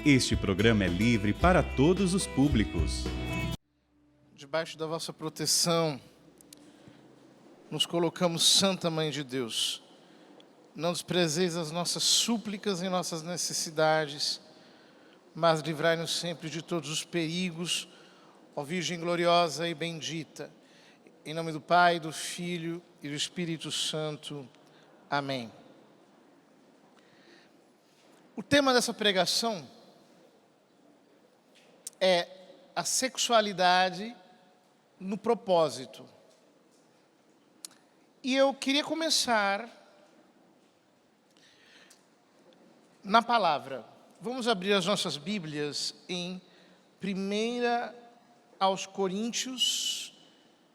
Este programa é livre para todos os públicos. Debaixo da vossa proteção, nos colocamos, Santa Mãe de Deus. Não desprezeis as nossas súplicas e nossas necessidades, mas livrai-nos sempre de todos os perigos, ó Virgem gloriosa e bendita. Em nome do Pai, do Filho e do Espírito Santo. Amém. O tema dessa pregação é a sexualidade no propósito. E eu queria começar na palavra. Vamos abrir as nossas Bíblias em 1 aos Coríntios,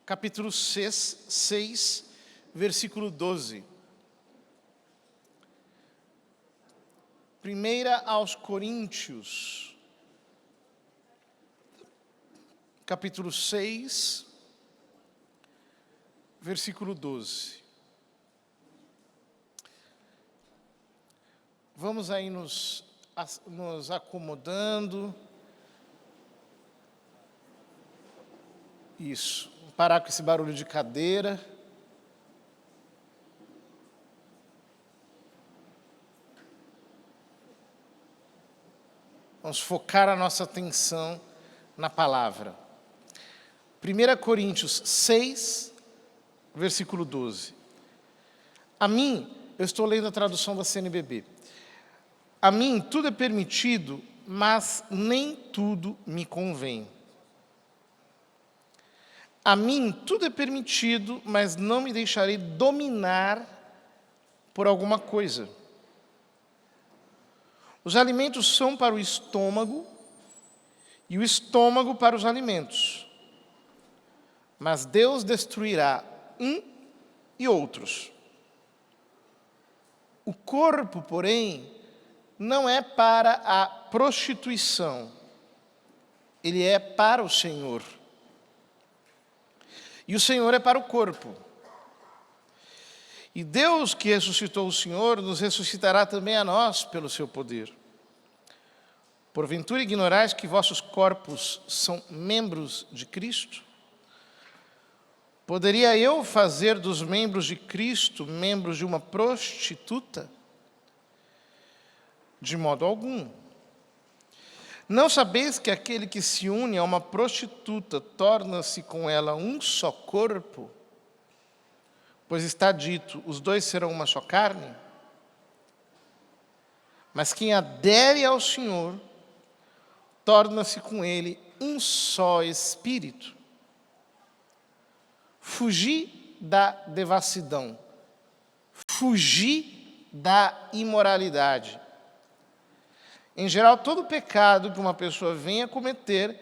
capítulo 6, versículo 12. 1 aos Coríntios, capítulo 6, versículo 12. Vamos aí nos acomodando. Isso. Vou parar com esse barulho de cadeira. Vamos focar a nossa atenção na palavra. 1 Coríntios 6, versículo 12. A mim, eu estou lendo a tradução da CNBB. A mim tudo é permitido, mas nem tudo me convém. A mim tudo é permitido, mas não me deixarei dominar por alguma coisa. Os alimentos são para o estômago e o estômago para os alimentos. Mas Deus destruirá um e outros. O corpo, porém, não é para a prostituição. Ele é para o Senhor. E o Senhor é para o corpo. E Deus que ressuscitou o Senhor, nos ressuscitará também a nós pelo seu poder. Porventura ignorais que vossos corpos são membros de Cristo? Poderia eu fazer dos membros de Cristo membros de uma prostituta? De modo algum. Não sabeis que aquele que se une a uma prostituta torna-se com ela um só corpo? Pois está dito, os dois serão uma só carne? Mas quem adere ao Senhor, torna-se com ele um só espírito. Fugir da devassidão, fugir da imoralidade. Em geral, todo pecado que uma pessoa venha cometer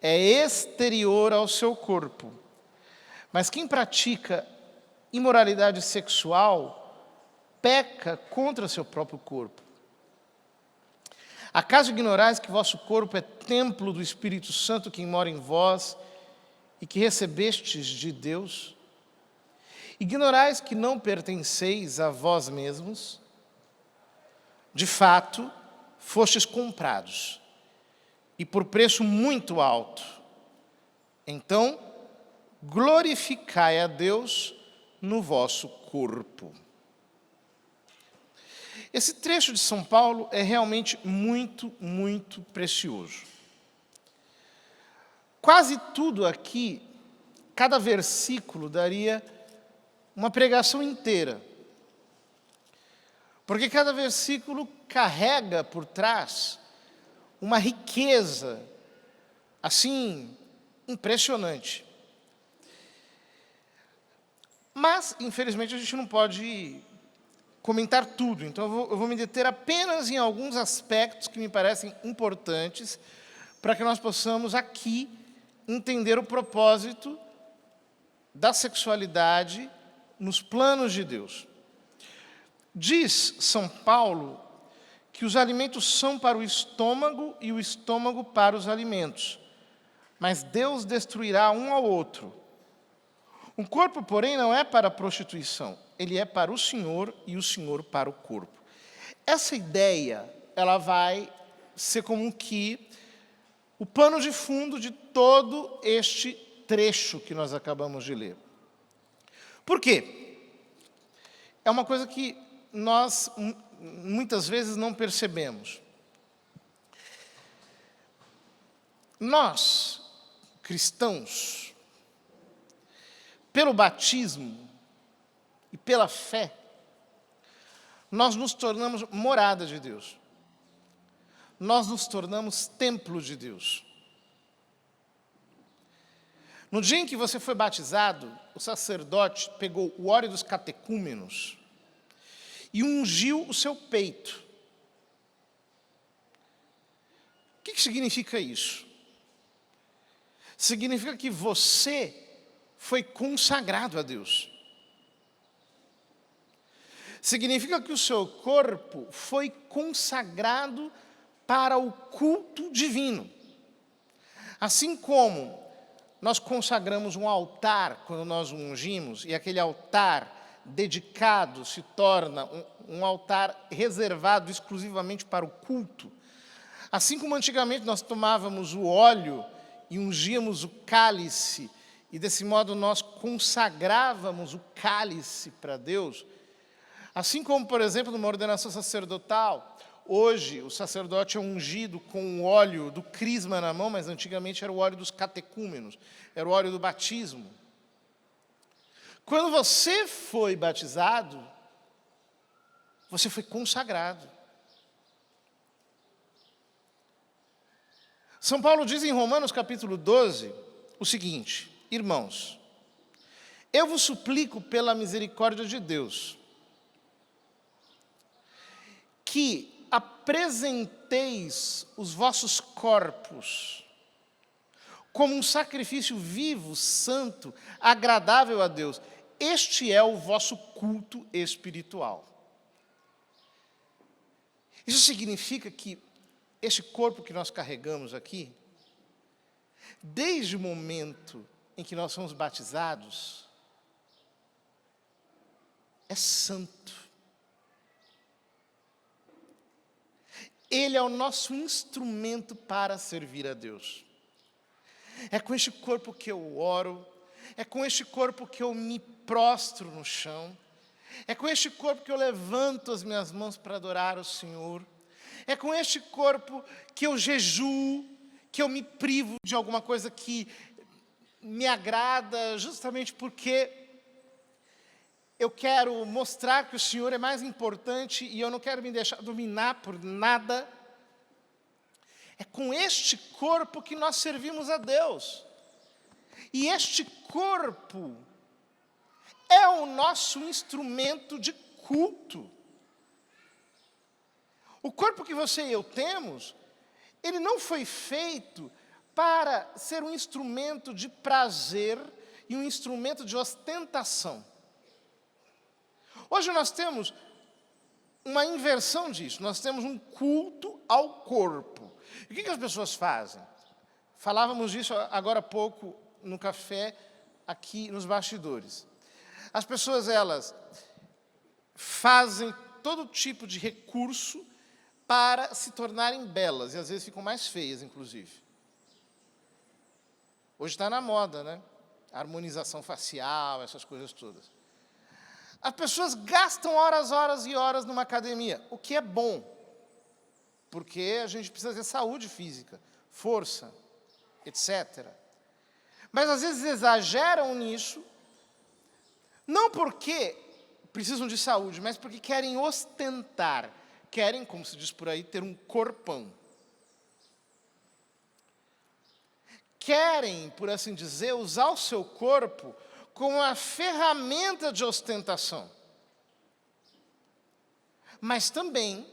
é exterior ao seu corpo. Mas quem pratica imoralidade sexual peca contra seu próprio corpo. Acaso ignorais que vosso corpo é templo do Espírito Santo que mora em vós e que recebestes de Deus? Ignorais que não pertenceis a vós mesmos? De fato, fostes comprados, e por preço muito alto. Então, glorificai a Deus no vosso corpo. Esse trecho de São Paulo é realmente muito, muito precioso. Quase tudo aqui, cada versículo daria uma pregação inteira. Porque cada versículo carrega por trás uma riqueza, assim, impressionante. Mas, infelizmente, a gente não pode comentar tudo. Então, eu vou me deter apenas em alguns aspectos que me parecem importantes para que nós possamos aqui entender o propósito da sexualidade nos planos de Deus. Diz São Paulo que os alimentos são para o estômago e o estômago para os alimentos, mas Deus destruirá um ao outro. O corpo, porém, não é para a prostituição, ele é para o Senhor e o Senhor para o corpo. Essa ideia, ela vai ser como que o pano de fundo de todo este trecho que nós acabamos de ler. Por quê? É uma coisa que nós muitas vezes não percebemos. Nós, cristãos, pelo batismo e pela fé, nós nos tornamos morada de Deus. Nós nos tornamos templo de Deus. No dia em que você foi batizado, o sacerdote pegou o óleo dos catecúmenos e ungiu o seu peito. O que significa isso? Significa que você foi consagrado a Deus. Significa que o seu corpo foi consagrado para o culto divino. Assim como nós consagramos um altar quando nós o ungimos, e aquele altar dedicado se torna um altar reservado exclusivamente para o culto. Assim como antigamente nós tomávamos o óleo e ungíamos o cálice, e desse modo nós consagrávamos o cálice para Deus, assim como, por exemplo, numa ordenação sacerdotal, hoje o sacerdote é ungido com o óleo do crisma na mão, mas antigamente era o óleo dos catecúmenos, era o óleo do batismo. Quando você foi batizado, você foi consagrado. São Paulo diz em Romanos capítulo 12 o seguinte: irmãos, eu vos suplico pela misericórdia de Deus, que apresenteis os vossos corpos como um sacrifício vivo, santo, agradável a Deus. Este é o vosso culto espiritual. Isso significa que este corpo que nós carregamos aqui, desde o momento em que nós somos batizados, é santo. Ele é o nosso instrumento para servir a Deus. É com este corpo que eu oro, é com este corpo que eu me prostro no chão, é com este corpo que eu levanto as minhas mãos para adorar o Senhor, é com este corpo que eu jejuo, que eu me privo de alguma coisa que me agrada, justamente porque eu quero mostrar que o Senhor é mais importante e eu não quero me deixar dominar por nada. É com este corpo que nós servimos a Deus. E este corpo é o nosso instrumento de culto. O corpo que você e eu temos, ele não foi feito para ser um instrumento de prazer e um instrumento de ostentação. Hoje nós temos uma inversão disso, nós temos um culto ao corpo. E o que as pessoas fazem? Falávamos disso agora há pouco no café, aqui nos bastidores. As pessoas, elas fazem todo tipo de recurso para se tornarem belas, e às vezes ficam mais feias, inclusive. Hoje está na moda, né? Harmonização facial, essas coisas todas. As pessoas gastam horas e horas numa academia, o que é bom, porque a gente precisa ter saúde física, força, etc. Mas às vezes exageram nisso, não porque precisam de saúde, mas porque querem ostentar, querem, como se diz por aí, ter um corpão. Querem, por assim dizer, usar o seu corpo como uma ferramenta de ostentação. Mas também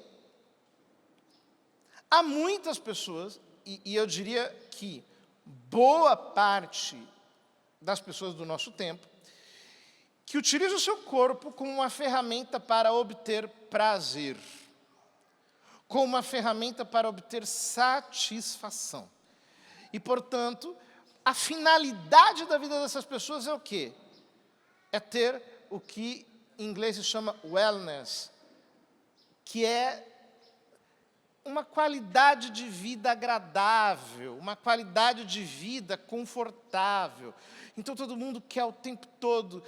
há muitas pessoas, e eu diria que boa parte das pessoas do nosso tempo, que utilizam o seu corpo como uma ferramenta para obter prazer, como uma ferramenta para obter satisfação. E, portanto, a finalidade da vida dessas pessoas é o quê? É ter o que em inglês se chama wellness, que é uma qualidade de vida agradável, uma qualidade de vida confortável. Então todo mundo quer o tempo todo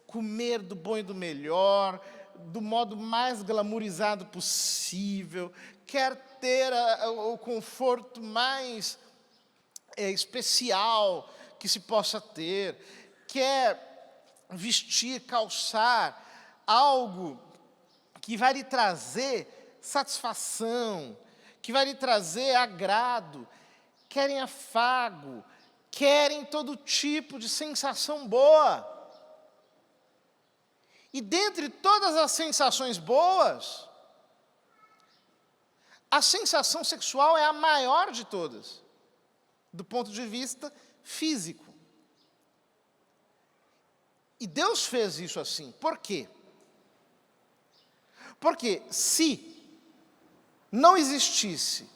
comer do bom e do melhor, do modo mais glamourizado possível, quer ter o conforto mais especial que se possa ter, quer vestir, calçar algo que vai lhe trazer satisfação, que vai lhe trazer agrado, querem afago, querem todo tipo de sensação boa. E dentre todas as sensações boas, a sensação sexual é a maior de todas, do ponto de vista físico. E Deus fez isso assim. Por quê? Porque se não existisse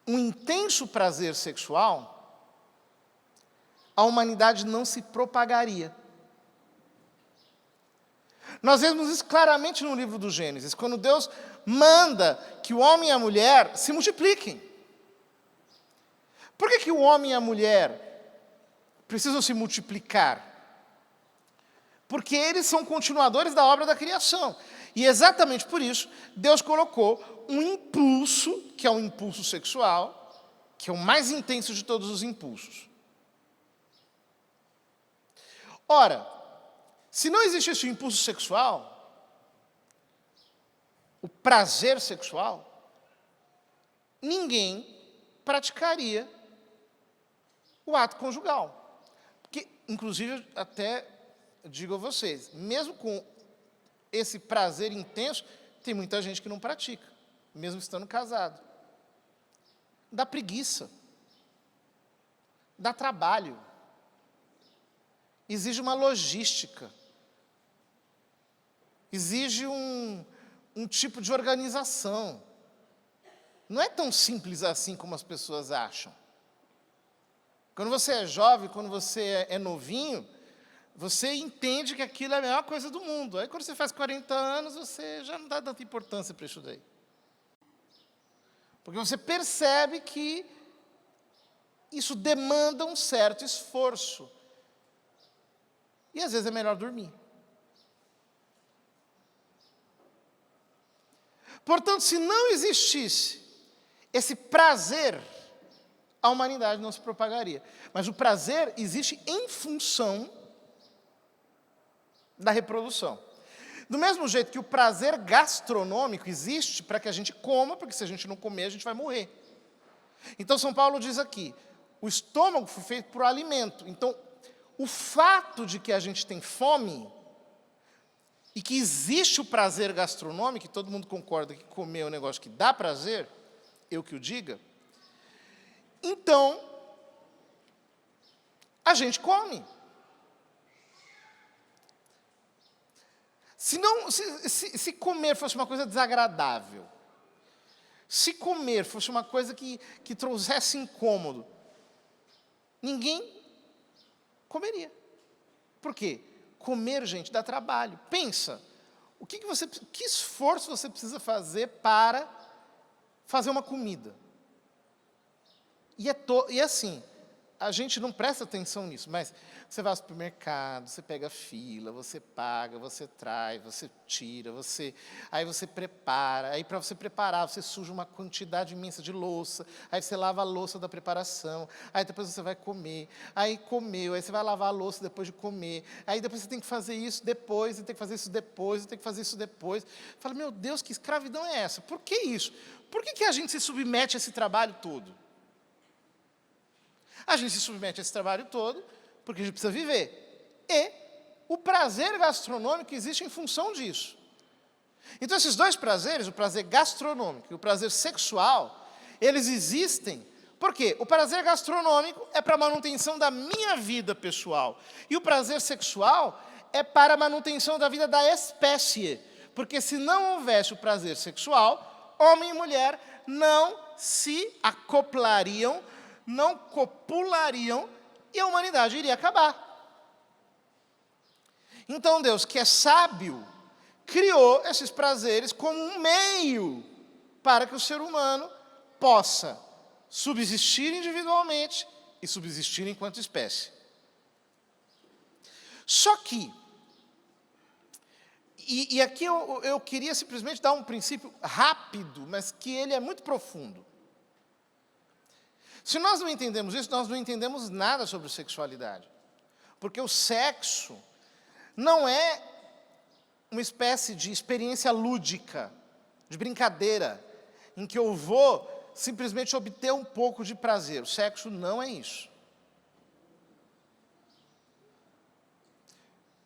um intenso prazer sexual, a humanidade não se propagaria. Nós vemos isso claramente no livro do Gênesis, quando Deus manda que o homem e a mulher se multipliquem. Por que o homem e a mulher precisam se multiplicar? Porque eles são continuadores da obra da criação. E exatamente por isso, Deus colocou um impulso, que é o impulso sexual, que é o mais intenso de todos os impulsos. Ora, se não existisse o impulso sexual, o prazer sexual, ninguém praticaria o ato conjugal. Porque, inclusive, até digo a vocês, mesmo com esse prazer intenso, tem muita gente que não pratica, mesmo estando casado. Dá preguiça, dá trabalho, exige uma logística, exige um tipo de organização. Não é tão simples assim como as pessoas acham. Quando você é jovem, quando você é novinho, você entende que aquilo é a melhor coisa do mundo. Aí quando você faz 40 anos, você já não dá tanta importância para isso daí. Porque você percebe que isso demanda um certo esforço. E às vezes é melhor dormir. Portanto, se não existisse esse prazer, a humanidade não se propagaria. Mas o prazer existe em função da reprodução. Do mesmo jeito que o prazer gastronômico existe para que a gente coma, porque se a gente não comer, a gente vai morrer. Então, São Paulo diz aqui, o estômago foi feito por alimento. Então, o fato de que a gente tem fome e que existe o prazer gastronômico, e todo mundo concorda que comer é um negócio que dá prazer, eu que o diga, então, a gente come. Se comer fosse uma coisa desagradável, se comer fosse uma coisa que trouxesse incômodo, ninguém comeria. Por quê? Comer, gente, dá trabalho. Pensa, que esforço você precisa fazer para fazer uma comida? E assim, a gente não presta atenção nisso, mas você vai ao supermercado, você pega a fila, você paga, você traz, você tira, aí você prepara, aí para você preparar, você suja uma quantidade imensa de louça, aí você lava a louça da preparação, aí depois você vai comer, aí comeu, aí você vai lavar a louça depois de comer, aí depois você tem que fazer isso depois, você tem que fazer isso depois, você tem que fazer isso depois. Fala, meu Deus, que escravidão é essa? Por que isso? Por que a gente se submete a esse trabalho todo? A gente se submete a esse trabalho todo porque a gente precisa viver. E o prazer gastronômico existe em função disso. Então, esses dois prazeres, o prazer gastronômico e o prazer sexual, eles existem. Por quê? O prazer gastronômico é para a manutenção da minha vida pessoal. E o prazer sexual é para a manutenção da vida da espécie. Porque se não houvesse o prazer sexual, homem e mulher não se acoplariam, não copulariam e a humanidade iria acabar. Então Deus, que é sábio, criou esses prazeres como um meio para que o ser humano possa subsistir individualmente e subsistir enquanto espécie. Só que, e aqui eu queria simplesmente dar um princípio rápido, mas que ele é muito profundo. Se nós não entendemos isso, nós não entendemos nada sobre sexualidade. Porque o sexo não é uma espécie de experiência lúdica, de brincadeira, em que eu vou simplesmente obter um pouco de prazer. O sexo não é isso.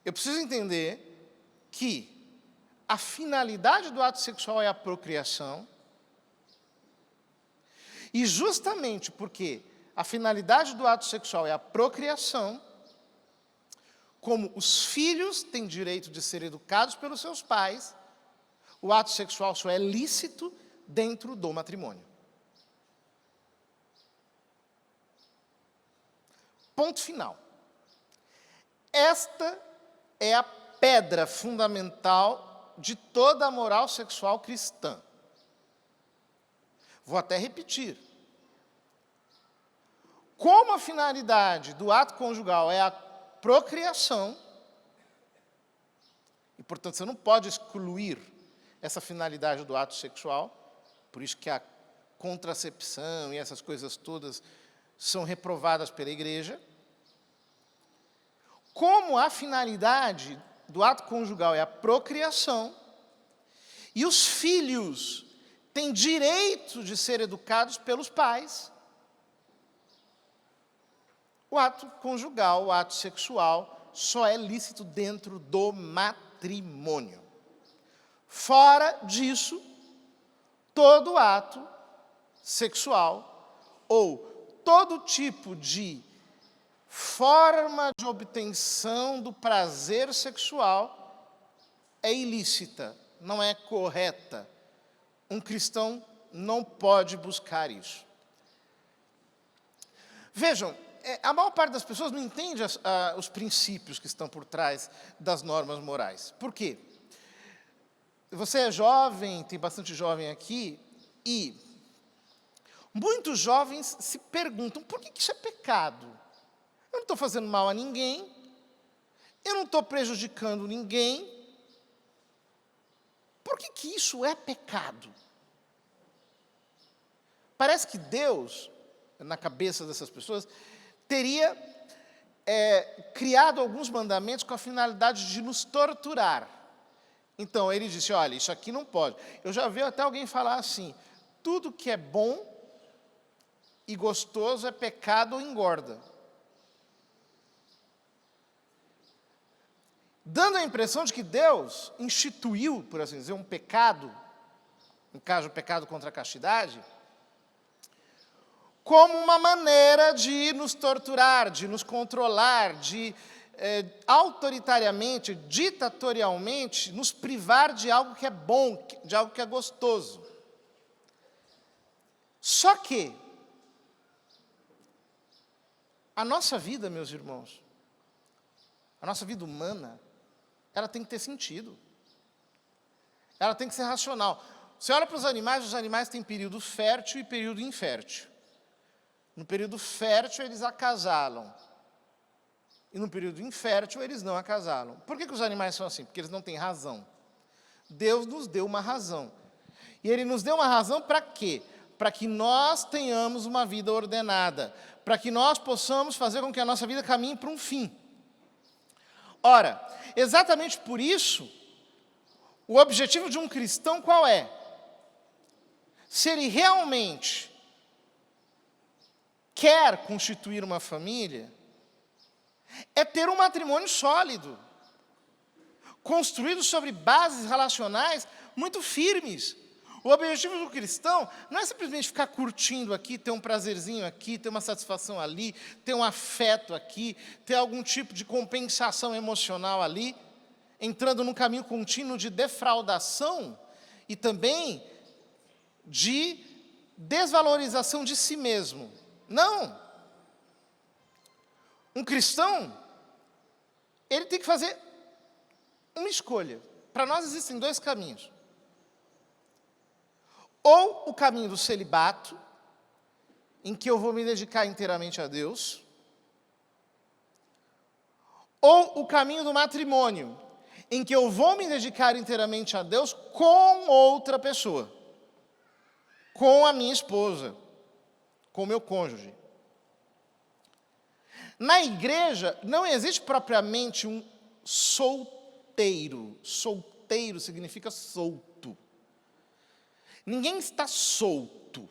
Eu preciso entender que a finalidade do ato sexual é a procriação, e justamente porque a finalidade do ato sexual é a procriação, como os filhos têm direito de ser educados pelos seus pais, o ato sexual só é lícito dentro do matrimônio. Ponto final. Esta é a pedra fundamental de toda a moral sexual cristã. Vou até repetir. Como a finalidade do ato conjugal é a procriação, e, portanto, você não pode excluir essa finalidade do ato sexual, por isso que a contracepção e essas coisas todas são reprovadas pela igreja. Como a finalidade do ato conjugal é a procriação, e os filhos têm direito de ser educados pelos pais, o ato conjugal, o ato sexual, só é lícito dentro do matrimônio. Fora disso, todo ato sexual ou todo tipo de forma de obtenção do prazer sexual é ilícita, não é correta. Um cristão não pode buscar isso. Vejam, a maior parte das pessoas não entende os princípios que estão por trás das normas morais. Por quê? Você é jovem, tem bastante jovem aqui, e muitos jovens se perguntam, por que isso é pecado? Eu não estou fazendo mal a ninguém, eu não estou prejudicando ninguém, por que isso é pecado? Parece que Deus, na cabeça dessas pessoas, teria criado alguns mandamentos com a finalidade de nos torturar. Então, ele disse, olha, isso aqui não pode. Eu já vi até alguém falar assim, tudo que é bom e gostoso é pecado ou engorda. Dando a impressão de que Deus instituiu, por assim dizer, um pecado, no caso, o pecado contra a castidade, como uma maneira de nos torturar, de nos controlar, de autoritariamente, ditatorialmente, nos privar de algo que é bom, de algo que é gostoso. Só que a nossa vida, meus irmãos, a nossa vida humana, ela tem que ter sentido. Ela tem que ser racional. Você olha para os animais têm período fértil e período infértil. No período fértil, eles acasalam. E no período infértil, eles não acasalam. Por que os animais são assim? Porque eles não têm razão. Deus nos deu uma razão. E Ele nos deu uma razão para quê? Para que nós tenhamos uma vida ordenada. Para que nós possamos fazer com que a nossa vida caminhe para um fim. Ora, exatamente por isso, o objetivo de um cristão qual é? Se ele realmente quer constituir uma família, é ter um matrimônio sólido, construído sobre bases relacionais muito firmes. O objetivo do cristão não é simplesmente ficar curtindo aqui, ter um prazerzinho aqui, ter uma satisfação ali, ter um afeto aqui, ter algum tipo de compensação emocional ali, entrando num caminho contínuo de defraudação e também de desvalorização de si mesmo. Não. Um cristão, ele tem que fazer uma escolha. Para nós existem dois caminhos. Ou o caminho do celibato, em que eu vou me dedicar inteiramente a Deus, ou o caminho do matrimônio, em que eu vou me dedicar inteiramente a Deus com outra pessoa, com a minha esposa, com o meu cônjuge. Na igreja, não existe propriamente um solteiro. Solteiro significa solto. Ninguém está solto.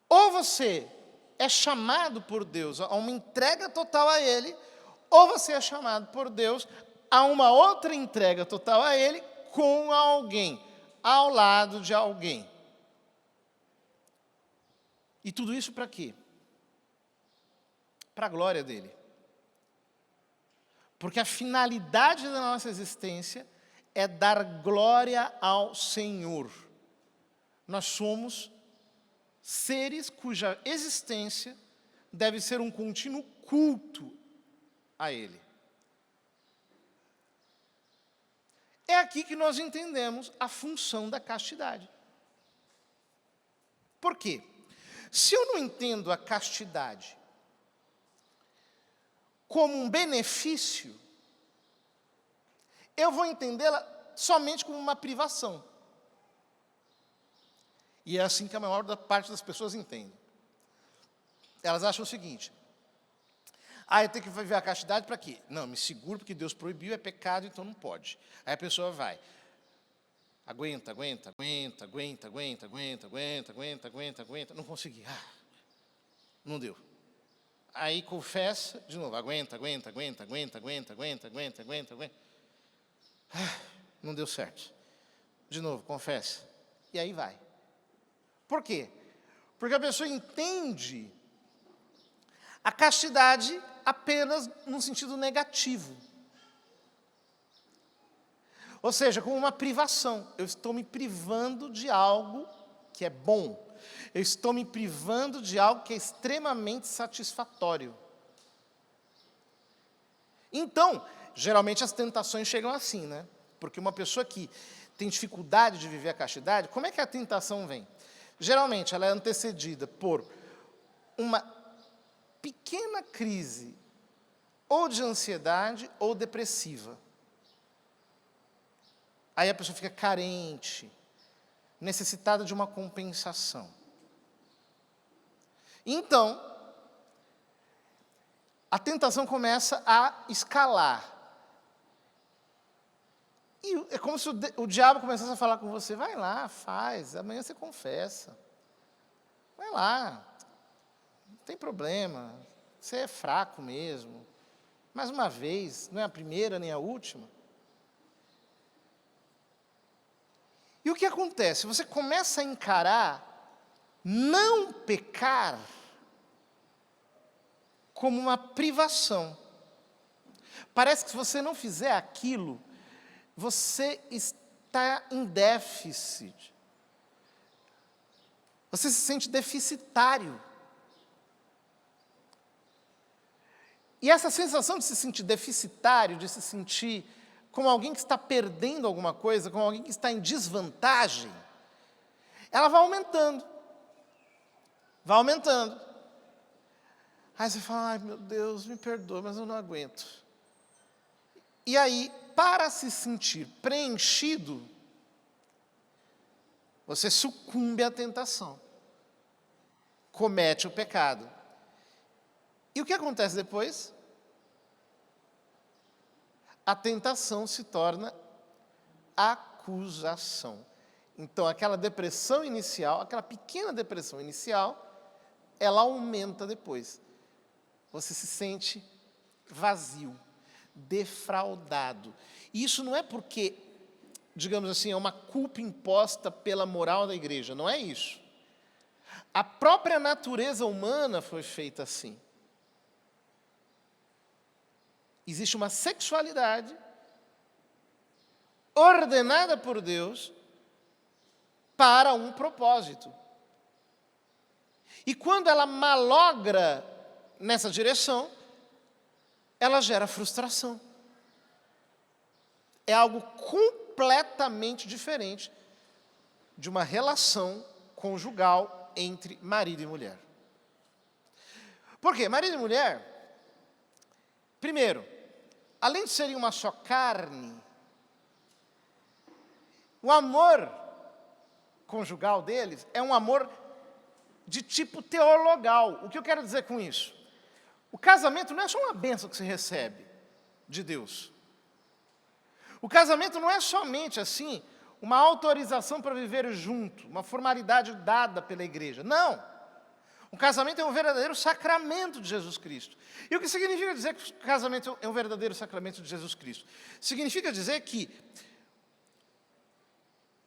Ou você é chamado por Deus a uma entrega total a Ele, ou você é chamado por Deus a uma outra entrega total a Ele com alguém, ao lado de alguém. E tudo isso para quê? Para a glória dele. Porque a finalidade da nossa existência é dar glória ao Senhor. Nós somos seres cuja existência deve ser um contínuo culto a Ele. É aqui que nós entendemos a função da castidade. Por quê? Se eu não entendo a castidade como um benefício, eu vou entendê-la somente como uma privação. E é assim que a maior parte das pessoas entende. Elas acham o seguinte: eu tenho que viver a castidade para quê? Não, me seguro porque Deus proibiu, é pecado, então não pode. Aí a pessoa vai. Aguenta. Não consegui. Não deu. Aí confessa, de novo, aguenta. Não deu certo. De novo, confessa. E aí vai. Por quê? Porque a pessoa entende a castidade apenas num sentido negativo. Ou seja, como uma privação. Eu estou me privando de algo que é bom. Eu estou me privando de algo que é extremamente satisfatório. Então, geralmente as tentações chegam assim, né? Porque uma pessoa que tem dificuldade de viver a castidade, como é que a tentação vem? Geralmente ela é antecedida por uma pequena crise ou de ansiedade ou depressiva. Aí a pessoa fica carente, necessitada de uma compensação. Então, a tentação começa a escalar. E é como se o diabo começasse a falar com você: vai lá, faz, amanhã você confessa. Vai lá, não tem problema, você é fraco mesmo. Mais uma vez, não é a primeira nem a última. E o que acontece? Você começa a encarar não pecar como uma privação. Parece que se você não fizer aquilo, você está em déficit. Você se sente deficitário. E essa sensação de se sentir deficitário, de se sentir como alguém que está perdendo alguma coisa, como alguém que está em desvantagem, ela vai aumentando. Vai aumentando. Aí você fala: ai, meu Deus, me perdoa, mas eu não aguento. E aí, para se sentir preenchido, você sucumbe à tentação. Comete o pecado. E o que acontece depois? A tentação se torna acusação. Então, aquela depressão inicial, aquela pequena depressão inicial, ela aumenta depois. Você se sente vazio, defraudado. E isso não é porque, digamos assim, é uma culpa imposta pela moral da igreja. Não é isso. A própria natureza humana foi feita assim. Existe uma sexualidade ordenada por Deus para um propósito. E quando ela malogra nessa direção, ela gera frustração. É algo completamente diferente de uma relação conjugal entre marido e mulher. Por quê? Marido e mulher, primeiro, além de serem uma só carne, o amor conjugal deles é um amor de tipo teologal. O que eu quero dizer com isso? O casamento não é só uma bênção que se recebe de Deus. O casamento não é somente, assim, uma autorização para viver junto, uma formalidade dada pela igreja. Não. O casamento é um verdadeiro sacramento de Jesus Cristo. E o que significa dizer que o casamento é um verdadeiro sacramento de Jesus Cristo? Significa dizer que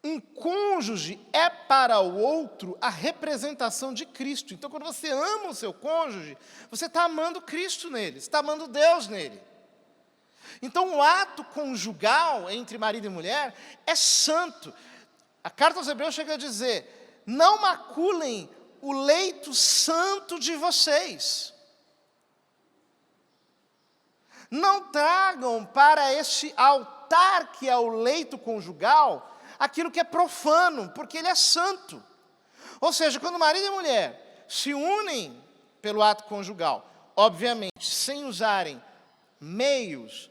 um cônjuge é para o outro a representação de Cristo. Então, quando você ama o seu cônjuge, você está amando Cristo nele, você está amando Deus nele. Então, o ato conjugal entre marido e mulher é santo. A carta aos Hebreus chega a dizer: não maculem o leito santo de vocês. Não tragam para este altar que é o leito conjugal aquilo que é profano, porque ele é santo. Ou seja, quando marido e mulher se unem pelo ato conjugal, obviamente, sem usarem meios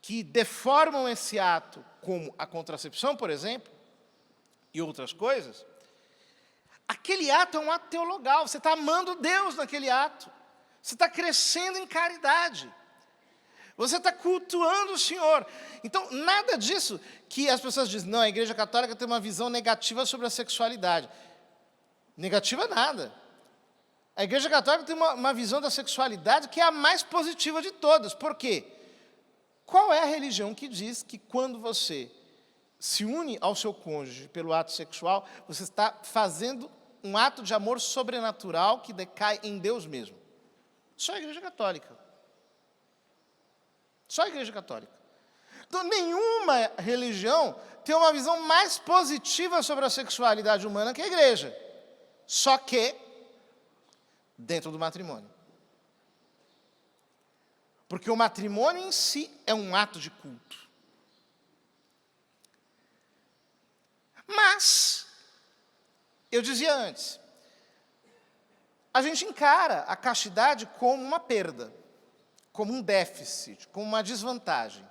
que deformam esse ato, como a contracepção, por exemplo, e outras coisas, aquele ato é um ato teologal, você está amando Deus naquele ato, você está crescendo em caridade, você está cultuando o Senhor. Então, nada disso que as pessoas dizem, não, a Igreja Católica tem uma visão negativa sobre a sexualidade. Negativa nada. A Igreja Católica tem uma visão da sexualidade que é a mais positiva de todas. Por quê? Qual é a religião que diz que quando você se une ao seu cônjuge pelo ato sexual, você está fazendo um ato de amor sobrenatural que decai em Deus mesmo? Só a Igreja Católica. Só a Igreja Católica. Então, nenhuma religião tem uma visão mais positiva sobre a sexualidade humana que a Igreja. Só que dentro do matrimônio. Porque o matrimônio em si é um ato de culto. Mas, eu dizia antes, a gente encara a castidade como uma perda, como um déficit, como uma desvantagem.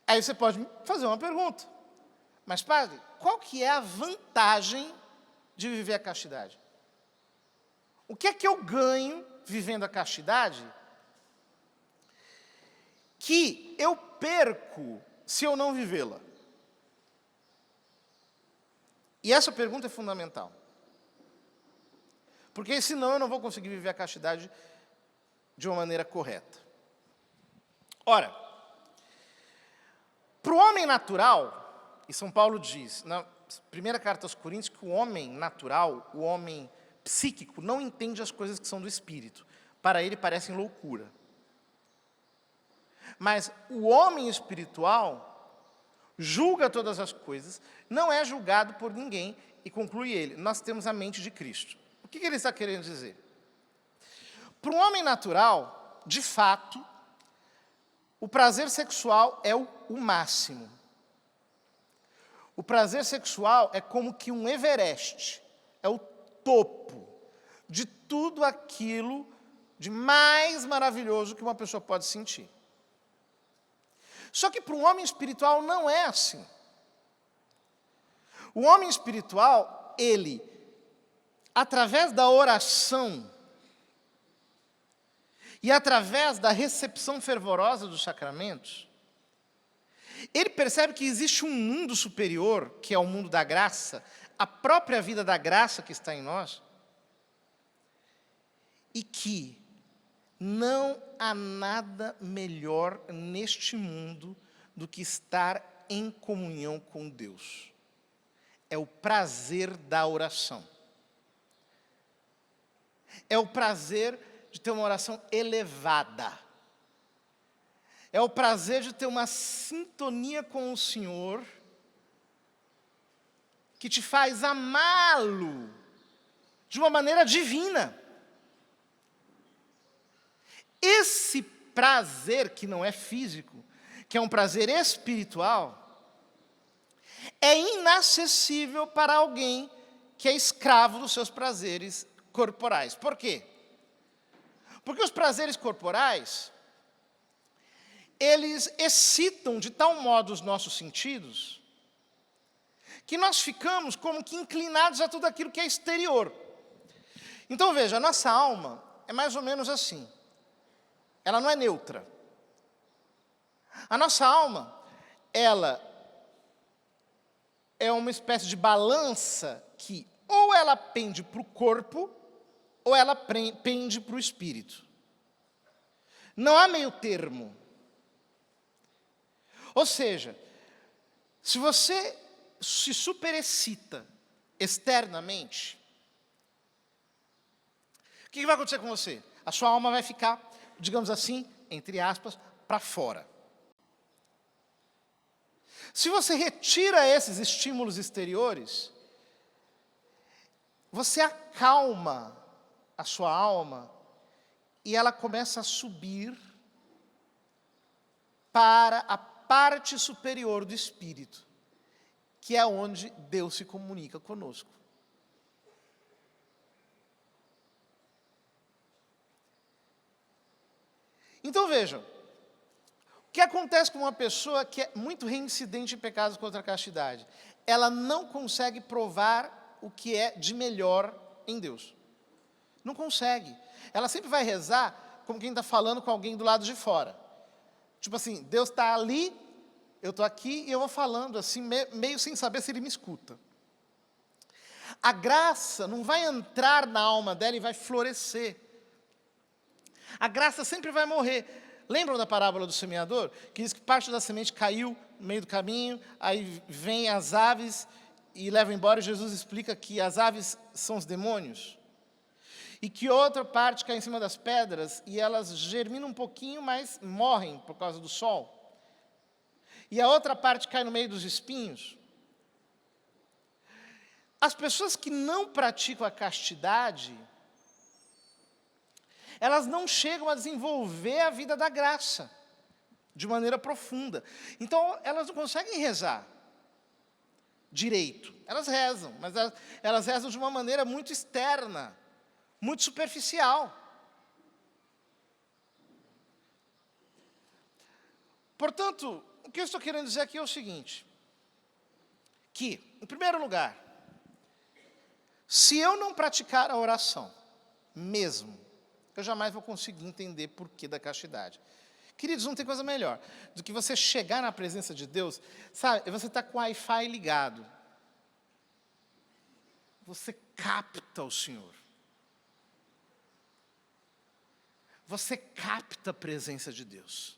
Aí você pode fazer uma pergunta. Mas, padre, qual que é a vantagem de viver a castidade? O que é que eu ganho vivendo a castidade que eu perco se eu não vivê-la? E essa pergunta é fundamental. Porque senão eu não vou conseguir viver a castidade de uma maneira correta. Ora, para o homem natural, e São Paulo diz, na primeira carta aos Coríntios, que o homem natural, o homem psíquico, não entende as coisas que são do espírito. Para ele parecem loucura. Mas o homem espiritual julga todas as coisas, não é julgado por ninguém, e conclui ele, nós temos a mente de Cristo. O que ele está querendo dizer? Para um homem natural, de fato, o prazer sexual é o máximo. O prazer sexual é como que um Everest, é o topo de tudo aquilo de mais maravilhoso que uma pessoa pode sentir. Só que para um homem espiritual não é assim. O homem espiritual, ele, através da oração e através da recepção fervorosa dos sacramentos, ele percebe que existe um mundo superior, que é o mundo da graça, a própria vida da graça que está em nós, e que não há nada melhor neste mundo do que estar em comunhão com Deus. É o prazer da oração. É o prazer de ter uma oração elevada. É o prazer de ter uma sintonia com o Senhor que te faz amá-lo de uma maneira divina. Esse prazer que não é físico, que é um prazer espiritual, é inacessível para alguém que é escravo dos seus prazeres corporais. Por quê? Porque os prazeres corporais, eles excitam de tal modo os nossos sentidos, que nós ficamos como que inclinados a tudo aquilo que é exterior. Então veja, a nossa alma é mais ou menos assim. Ela não é neutra. A nossa alma, ela é uma espécie de balança que ou ela pende para o corpo, ou ela pende para o espírito. Não há meio termo. Ou seja, se você se superexcita externamente, o que vai acontecer com você? A sua alma vai ficar, digamos assim, entre aspas, para fora. Se você retira esses estímulos exteriores, você acalma a sua alma e ela começa a subir para a parte superior do espírito, que é onde Deus se comunica conosco. Então vejam, o que acontece com uma pessoa que é muito reincidente em pecados contra a castidade? Ela não consegue provar o que é de melhor em Deus. Não consegue. Ela sempre vai rezar como quem está falando com alguém do lado de fora. Tipo assim, Deus está ali, eu estou aqui e eu vou falando assim, meio sem saber se Ele me escuta. A graça não vai entrar na alma dela e vai florescer. A graça sempre vai morrer. Lembram da parábola do semeador? Que diz que parte da semente caiu no meio do caminho, aí vem as aves e levam embora, e Jesus explica que as aves são os demônios. E que outra parte cai em cima das pedras, e elas germinam um pouquinho, mas morrem por causa do sol. E a outra parte cai no meio dos espinhos. As pessoas que não praticam a castidade, elas não chegam a desenvolver a vida da graça de maneira profunda. Então, elas não conseguem rezar direito. Elas rezam, mas elas rezam de uma maneira muito externa, muito superficial. Portanto, o que eu estou querendo dizer aqui é o seguinte, que, em primeiro lugar, se eu não praticar a oração, mesmo, eu jamais vou conseguir entender porquê da castidade. Queridos, não tem coisa melhor do que você chegar na presença de Deus, sabe, você está com o Wi-Fi ligado. Você capta o Senhor. Você capta a presença de Deus.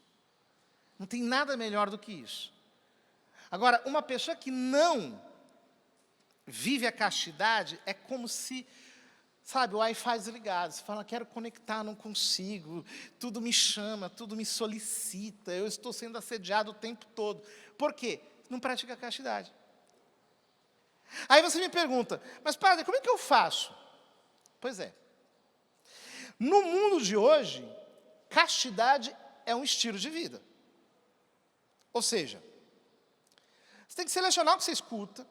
Não tem nada melhor do que isso. Agora, uma pessoa que não vive a castidade é como se, sabe, o Wi-Fi desligado. Você fala, quero conectar, não consigo. Tudo me chama, tudo me solicita. Eu estou sendo assediado o tempo todo. Por quê? Não pratica a castidade. Aí você me pergunta, mas padre, como é que eu faço? Pois é. No mundo de hoje, castidade é um estilo de vida. Ou seja, você tem que selecionar o que você escuta.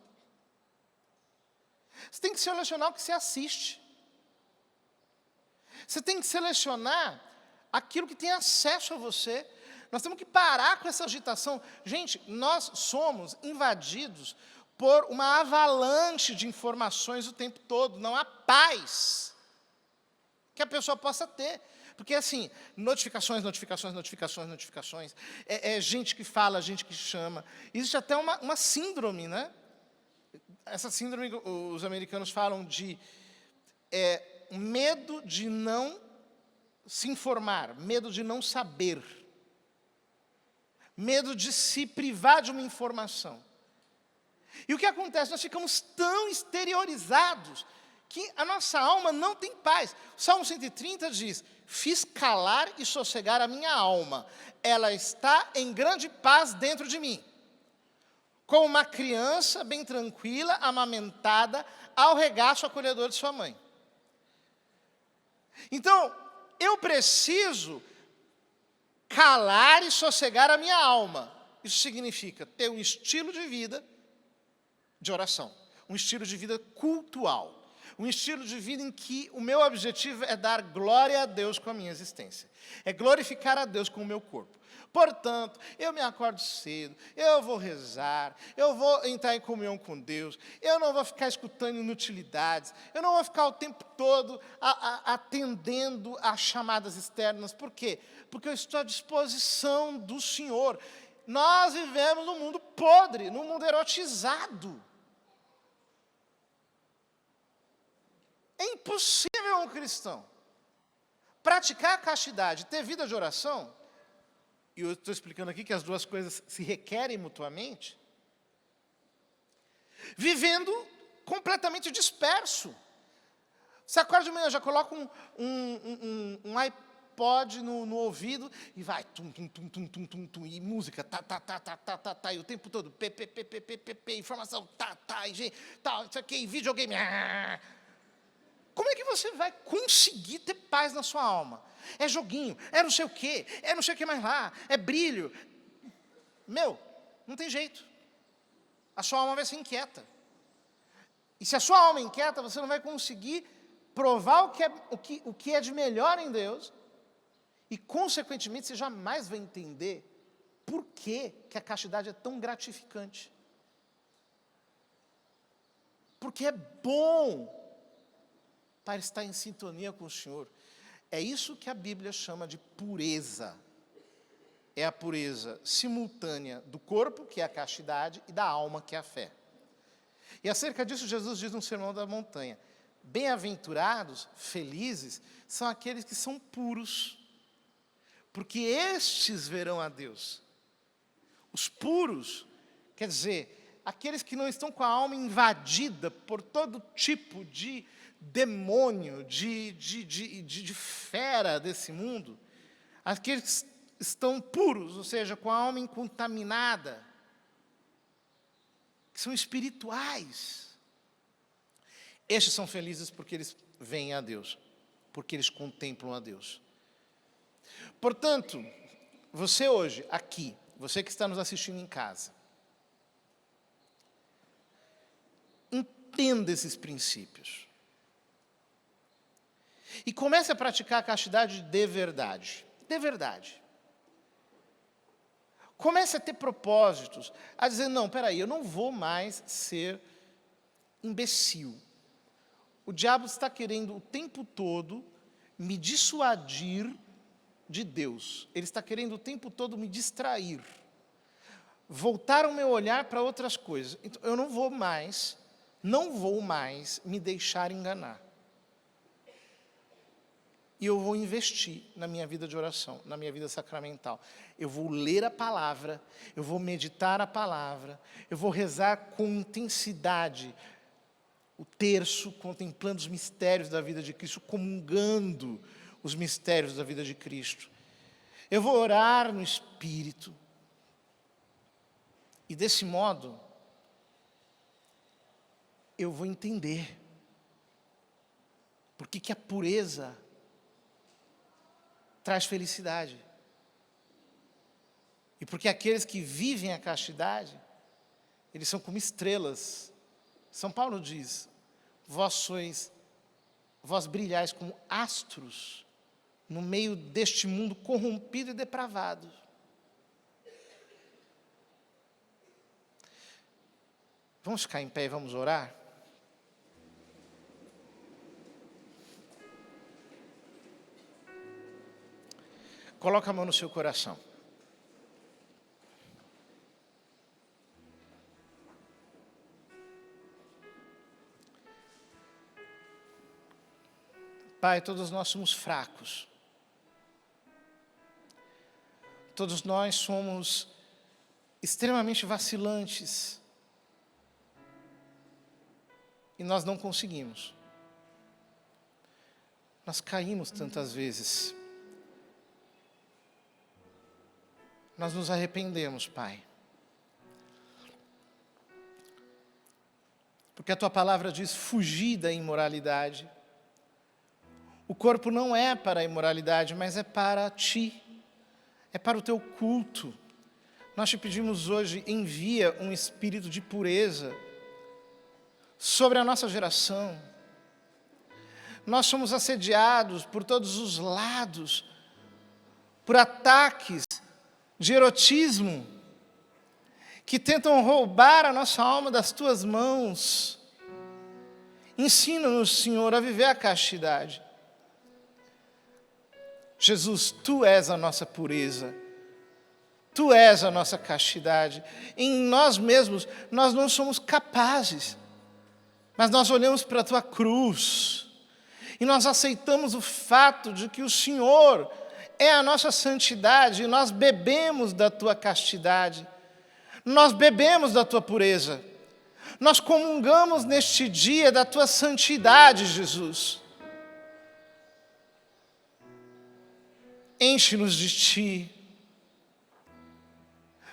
Você tem que selecionar o que você assiste. Você tem que selecionar aquilo que tem acesso a você. Nós temos que parar com essa agitação. Gente, nós somos invadidos por uma avalanche de informações o tempo todo. Não há paz que a pessoa possa ter. Porque, assim, notificações, é gente que fala, gente que chama. Existe até uma síndrome, né? Essa síndrome, os americanos falam de medo de não se informar, medo de não saber, medo de se privar de uma informação. E o que acontece? Nós ficamos tão exteriorizados que a nossa alma não tem paz. O Salmo 130 diz, fiz calar e sossegar a minha alma, ela está em grande paz dentro de mim. Como uma criança bem tranquila, amamentada, ao regaço acolhedor de sua mãe. Então, eu preciso calar e sossegar a minha alma. Isso significa ter um estilo de vida de oração, um estilo de vida cultual, um estilo de vida em que o meu objetivo é dar glória a Deus com a minha existência, é glorificar a Deus com o meu corpo. Portanto, eu me acordo cedo, eu vou rezar, eu vou entrar em comunhão com Deus, eu não vou ficar escutando inutilidades, eu não vou ficar o tempo todo atendendo a chamadas externas. Por quê? Porque eu estou à disposição do Senhor. Nós vivemos num mundo podre, num mundo erotizado. É impossível um cristão praticar a castidade, ter vida de oração, e eu estou explicando aqui que as duas coisas se requerem mutuamente, vivendo completamente disperso. Você acorda de manhã, já coloca um iPod no ouvido e vai, tum, tum, tum, tum, tum, tum, tum, e música, e o tempo todo, informação, isso aqui, videogame, Como é que você vai conseguir ter paz na sua alma? É joguinho, é não sei o quê, é não sei o que mais lá, é brilho. Não tem jeito. A sua alma vai ser inquieta. E se a sua alma é inquieta, você não vai conseguir provar o que é de melhor em Deus, e, consequentemente, você jamais vai entender por que a castidade é tão gratificante. Porque é bom para estar em sintonia com o Senhor. É isso que a Bíblia chama de pureza. É a pureza simultânea do corpo, que é a castidade, e da alma, que é a fé. E acerca disso, Jesus diz no Sermão da Montanha: bem-aventurados, felizes, são aqueles que são puros, porque estes verão a Deus. Os puros, quer dizer, aqueles que não estão com a alma invadida por todo tipo de demônio, de fera desse mundo, aqueles que estão puros, ou seja, com a alma incontaminada, que são espirituais. Estes são felizes porque eles veem a Deus, porque eles contemplam a Deus. Portanto, você hoje, aqui, você que está nos assistindo em casa, entenda esses princípios. E comece a praticar a castidade de verdade. De verdade. Comece a ter propósitos, a dizer: não, peraí, eu não vou mais ser imbecil. O diabo está querendo o tempo todo me dissuadir de Deus. Ele está querendo o tempo todo me distrair. Voltar o meu olhar para outras coisas. Então, eu não vou mais me deixar enganar. E eu vou investir na minha vida de oração, na minha vida sacramental. Eu vou ler a palavra, eu vou meditar a palavra, eu vou rezar com intensidade o terço, contemplando os mistérios da vida de Cristo, comungando os mistérios da vida de Cristo. Eu vou orar no Espírito. E desse modo, eu vou entender por que a pureza traz felicidade. E porque aqueles que vivem a castidade, eles são como estrelas. São Paulo diz: vós brilhais como astros no meio deste mundo corrompido e depravado. Vamos ficar em pé e vamos orar? Coloca a mão no seu coração. Pai, todos nós somos fracos. Todos nós somos extremamente vacilantes. E nós não conseguimos. Nós caímos tantas vezes. Nós nos arrependemos, Pai. Porque a Tua palavra diz: fugir da imoralidade. O corpo não é para a imoralidade, mas é para Ti. É para o Teu culto. Nós Te pedimos hoje: envia um espírito de pureza sobre a nossa geração. Nós somos assediados por todos os lados, por ataques de erotismo, que tentam roubar a nossa alma das tuas mãos. Ensina-nos, Senhor, a viver a castidade. Jesus, Tu és a nossa pureza. Tu és a nossa castidade. Em nós mesmos, nós não somos capazes. Mas nós olhamos para a Tua cruz. E nós aceitamos o fato de que o Senhor é a nossa santidade. E nós bebemos da Tua castidade. Nós bebemos da Tua pureza. Nós comungamos neste dia da Tua santidade, Jesus. Enche-nos de Ti.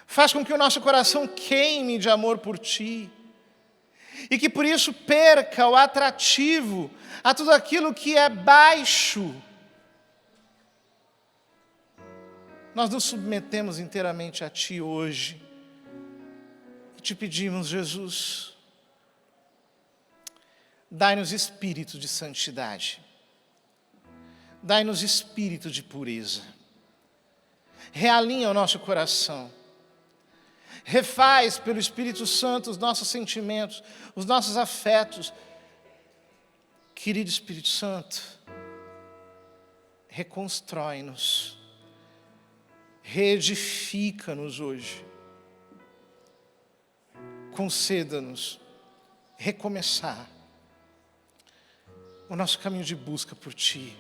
Faz com que o nosso coração queime de amor por Ti. E que por isso perca o atrativo a tudo aquilo que é baixo. Nós nos submetemos inteiramente a Ti hoje. E Te pedimos, Jesus, dai-nos espírito de santidade. Dai-nos espírito de pureza. Realinha o nosso coração. Refaz pelo Espírito Santo os nossos sentimentos, os nossos afetos. Querido Espírito Santo, reconstrói-nos. Reedifica-nos hoje. Conceda-nos recomeçar o nosso caminho de busca por Ti.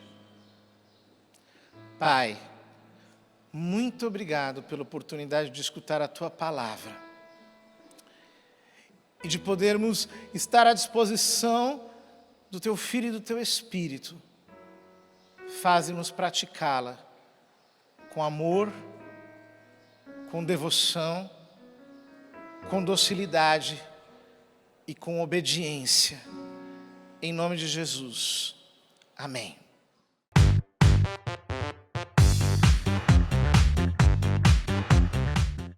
Pai, muito obrigado pela oportunidade de escutar a Tua palavra e de podermos estar à disposição do Teu Filho e do Teu Espírito. Faze-nos praticá-la com amor, com devoção, com docilidade e com obediência. Em nome de Jesus. Amém.